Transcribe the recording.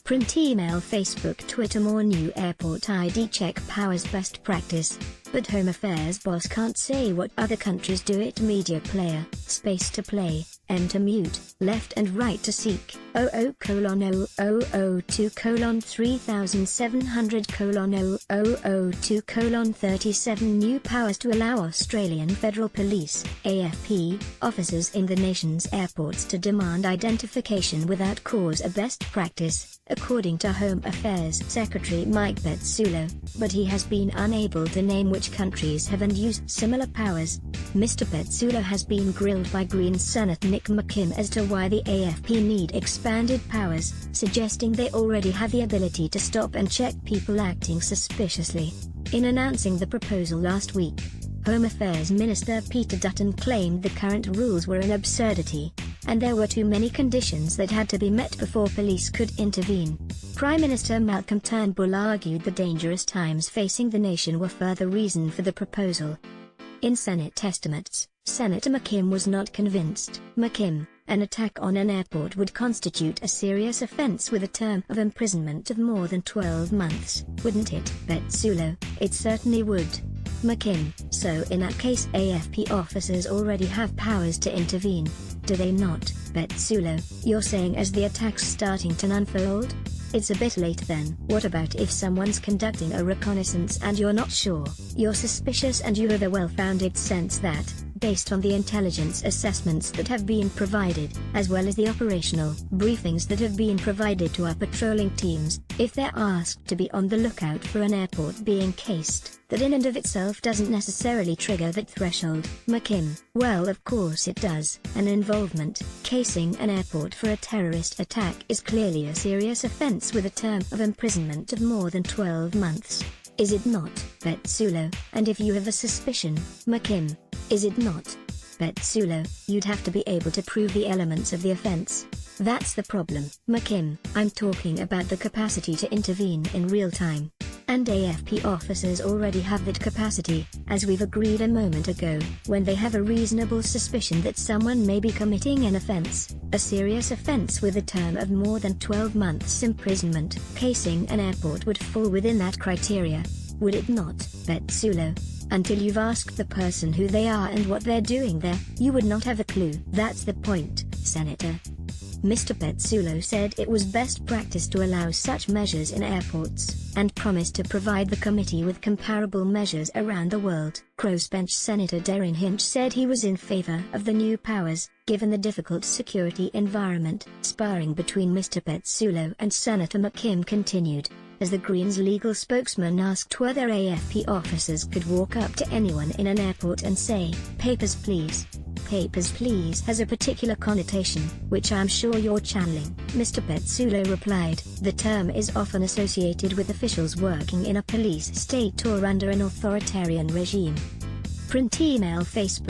Print, email, Facebook, Twitter. More new airport ID check powers best practice. But Home Affairs boss can't say what other countries do it. Media player, space to play, M to mute, left and right to seek, 00:002:3700:002:37 new powers to allow Australian Federal Police, AFP, officers in the nation's airports to demand identification without cause, a best practice, according to Home Affairs Secretary Mike Pezzullo, but he has been unable to name which countries have and used similar powers. Mr. Pezzullo has been grilled by Greens Senator Nick McKim as to why the AFP need expanded powers, suggesting they already have the ability to stop and check people acting suspiciously. In announcing the proposal last week, Home Affairs Minister Peter Dutton claimed the current rules were an absurdity, and there were too many conditions that had to be met before police could intervene. Prime Minister Malcolm Turnbull argued the dangerous times facing the nation were further reason for the proposal. In Senate estimates, Senator McKim was not convinced. McKim: an attack on an airport would constitute a serious offense with a term of imprisonment of more than 12 months, wouldn't it? Pezzullo: it certainly would. McKim: so in that case AFP officers already have powers to intervene, do they not? Pezzullo: you're saying as the attack's starting to unfold? It's a bit late then. What about if someone's conducting a reconnaissance and you're not sure, you're suspicious and you have a well-founded sense that, based on the intelligence assessments that have been provided, as well as the operational briefings that have been provided to our patrolling teams, if they're asked to be on the lookout for an airport being cased, that in and of itself doesn't necessarily trigger that threshold. McKim: well, of course it does. An involvement, casing an airport for a terrorist attack is clearly a serious offense with a term of imprisonment of more than 12 months. Is it not? Pezzullo: and if you have a suspicion, McKim, is it not? Pezzullo: you'd have to be able to prove the elements of the offense. That's the problem. McKim: I'm talking about the capacity to intervene in real time. And AFP officers already have that capacity, as we've agreed a moment ago, when they have a reasonable suspicion that someone may be committing an offense, a serious offense with a term of more than 12 months imprisonment. Casing an airport would fall within that criteria, would it not? Pezzullo: until you've asked the person who they are and what they're doing there, you would not have a clue. That's the point, Senator. Mr. Pezzullo said it was best practice to allow such measures in airports, and promised to provide the committee with comparable measures around the world. Crossbench Senator Derryn Hinch said he was in favor of the new powers, given the difficult security environment. Sparring between Mr. Pezzullo and Senator McKim continued, as the Greens legal spokesman asked whether AFP officers could walk up to anyone in an airport and say, "Papers please." "Papers please" has a particular connotation, which I'm sure you're channeling. Mr. Pezzullo replied, the term is often associated with officials working in a police state or under an authoritarian regime. Print, email, Facebook.